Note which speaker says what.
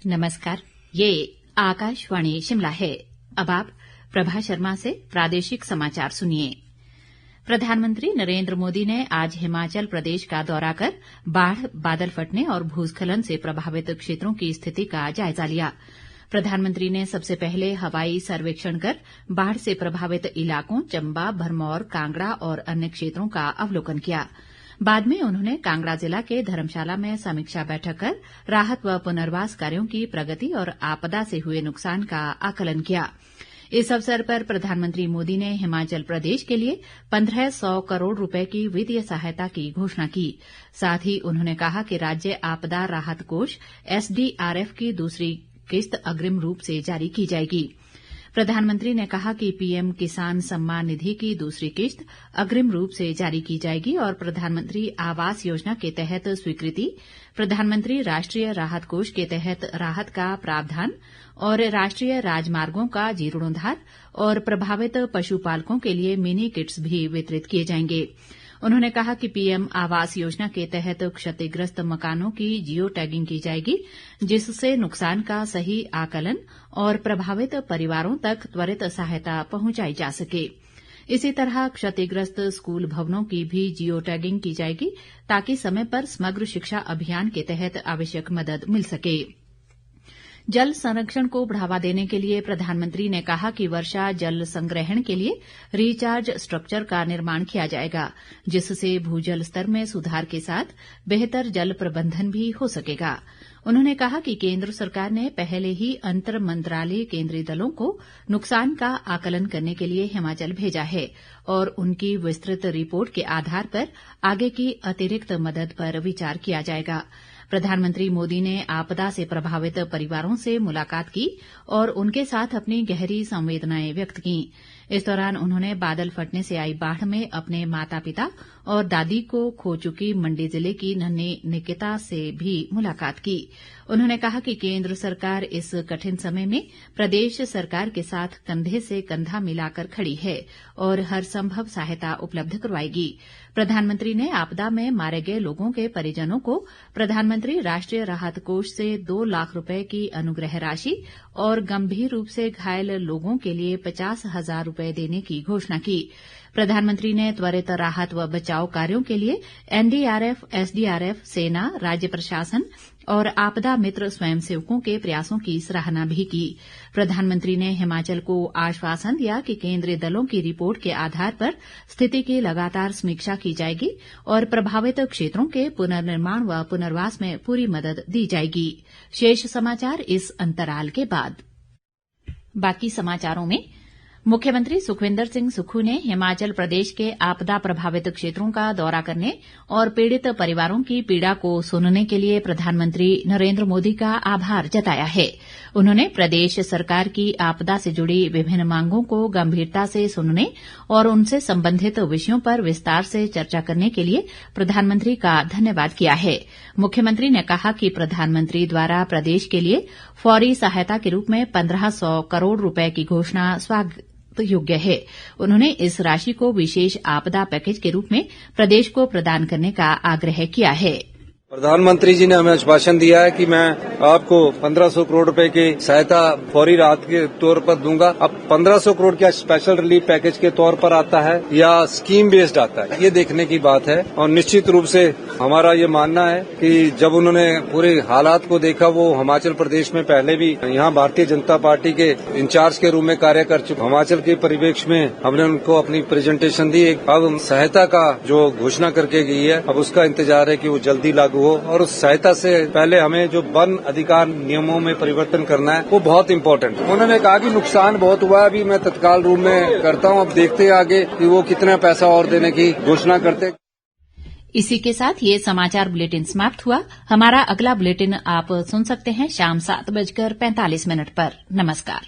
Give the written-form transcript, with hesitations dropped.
Speaker 1: नमस्कार, ये आकाशवाणी शिमला है। अब आप प्रभा शर्मा से प्रादेशिक समाचार सुनिए। प्रधानमंत्री नरेंद्र मोदी ने आज हिमाचल प्रदेश का दौरा कर बाढ़, बादल फटने और भूस्खलन से प्रभावित क्षेत्रों की स्थिति का जायजा लिया। प्रधानमंत्री ने सबसे पहले हवाई सर्वेक्षण कर बाढ़ से प्रभावित इलाकों चंबा, भरमौर, कांगड़ा और अन्य क्षेत्रों का अवलोकन किया। बाद में उन्होंने कांगड़ा जिला के धर्मशाला में समीक्षा बैठक कर राहत व पुनर्वास कार्यों की प्रगति और आपदा से हुए नुकसान का आकलन किया। इस अवसर पर प्रधानमंत्री मोदी ने हिमाचल प्रदेश के लिए 1500 करोड़ रुपए की वित्तीय सहायता की घोषणा की। साथ ही उन्होंने कहा कि राज्य आपदा राहत कोष SDRF की दूसरी किस्त अग्रिम रूप से जारी की जाएगी। प्रधानमंत्री ने कहा कि पीएम किसान सम्मान निधि की दूसरी किस्त अग्रिम रूप से जारी की जाएगी और प्रधानमंत्री आवास योजना के तहत स्वीकृति, प्रधानमंत्री राष्ट्रीय राहत कोष के तहत राहत का प्रावधान और राष्ट्रीय राजमार्गों का जीर्णोद्धार और प्रभावित पशुपालकों के लिए मिनी किट्स भी वितरित किए जाएंगे। उन्होंने कहा कि पीएम आवास योजना के तहत क्षतिग्रस्त मकानों की जियो टैगिंग की जाएगी, जिससे नुकसान का सही आकलन और प्रभावित परिवारों तक त्वरित सहायता पहुंचाई जा सके। इसी तरह क्षतिग्रस्त स्कूल भवनों की भी जियो टैगिंग की जाएगी, ताकि समय पर समग्र शिक्षा अभियान के तहत आवश्यक मदद मिल सके। जल संरक्षण को बढ़ावा देने के लिए प्रधानमंत्री ने कहा कि वर्षा जल संग्रहण के लिए रिचार्ज स्ट्रक्चर का निर्माण किया जाएगा, जिससे भूजल स्तर में सुधार के साथ बेहतर जल प्रबंधन भी हो सकेगा। उन्होंने कहा कि केंद्र सरकार ने पहले ही अंतर मंत्रालय केंद्रीय दलों को नुकसान का आकलन करने के लिए हिमाचल भेजा है और उनकी विस्तृत रिपोर्ट के आधार पर आगे की अतिरिक्त मदद पर विचार किया जाएगा। प्रधानमंत्री मोदी ने आपदा से प्रभावित परिवारों से मुलाकात की और उनके साथ अपनी गहरी संवेदनाएं व्यक्त की। इस दौरान उन्होंने बादल फटने से आई बाढ़ में अपने माता पिता और दादी को खो चुकी मंडी जिले की नन्ही निकिता से भी मुलाकात की। उन्होंने कहा कि केंद्र सरकार इस कठिन समय में प्रदेश सरकार के साथ कंधे से कंधा मिलाकर खड़ी है और हर संभव सहायता उपलब्ध करवाएगी। प्रधानमंत्री ने आपदा में मारे गए लोगों के परिजनों को प्रधानमंत्री राष्ट्रीय राहत कोष से 2 लाख रुपए की अनुग्रह राशि और गंभीर रूप से घायल लोगों के लिए 50,000 रुपए देने की घोषणा की। प्रधानमंत्री ने त्वरित राहत व बचाव कार्यों के लिए NDRF, SDRF, सेना, राज्य प्रशासन और आपदा मित्र स्वयंसेवकों के प्रयासों की सराहना भी की। प्रधानमंत्री ने हिमाचल को आश्वासन दिया कि केंद्रीय दलों की रिपोर्ट के आधार पर स्थिति की लगातार समीक्षा की जाएगी और प्रभावित क्षेत्रों के पुनर्निर्माण व पुनर्वास में पूरी मदद दी जाएगी। शेष समाचार इस अंतराल के बाद। बाकी समाचारों में मुख्यमंत्री सुखविंदर सिंह सुक्खू ने हिमाचल प्रदेश के आपदा प्रभावित क्षेत्रों का दौरा करने और पीड़ित परिवारों की पीड़ा को सुनने के लिए प्रधानमंत्री नरेंद्र मोदी का आभार जताया है। उन्होंने प्रदेश सरकार की आपदा से जुड़ी विभिन्न मांगों को गंभीरता से सुनने और उनसे संबंधित विषयों पर विस्तार से चर्चा करने के लिए प्रधानमंत्री का धन्यवाद किया है। मुख्यमंत्री ने कहा कि प्रधानमंत्री द्वारा प्रदेश के लिए फौरी सहायता के रूप में 1500 करोड़ रुपए की घोषणा स्वागत योग्य है। उन्होंने इस राशि को विशेष आपदा पैकेज के रूप में प्रदेश को प्रदान करने का आग्रह किया है।
Speaker 2: प्रधानमंत्री जी ने हमें आश्वासन दिया है कि मैं आपको 1500 करोड़ रुपए की सहायता फौरी राहत के तौर पर दूंगा। अब 1500 करोड़ क्या स्पेशल रिलीफ पैकेज के तौर पर आता है या स्कीम बेस्ड आता है, ये देखने की बात है। और निश्चित रूप से हमारा ये मानना है कि जब उन्होंने पूरे हालात को देखा, वो हिमाचल प्रदेश में पहले भी यहाँ भारतीय जनता पार्टी के इंचार्ज के रूप में कार्य कर चुके। हिमाचल के परिवेश में हमने उनको अपनी प्रेजेंटेशन दी। अब सहायता का जो घोषणा करके गई है, अब उसका इंतजार है कि वो जल्दी लागू हो और उस सहायता से पहले हमें जो वन अधिकार नियमों में परिवर्तन करना है, वो बहुत इम्पोर्टेंट है। उन्होंने कहा कि नुकसान बहुत हुआ है, अभी मैं तत्काल रूप में करता हूँ, अब देखते हैं आगे कि वो कितना पैसा और देने की घोषणा करते।
Speaker 1: इसी के साथ ये समाचार बुलेटिन समाप्त हुआ। हमारा अगला बुलेटिन आप सुन सकते हैं शाम 7:45 पर। नमस्कार।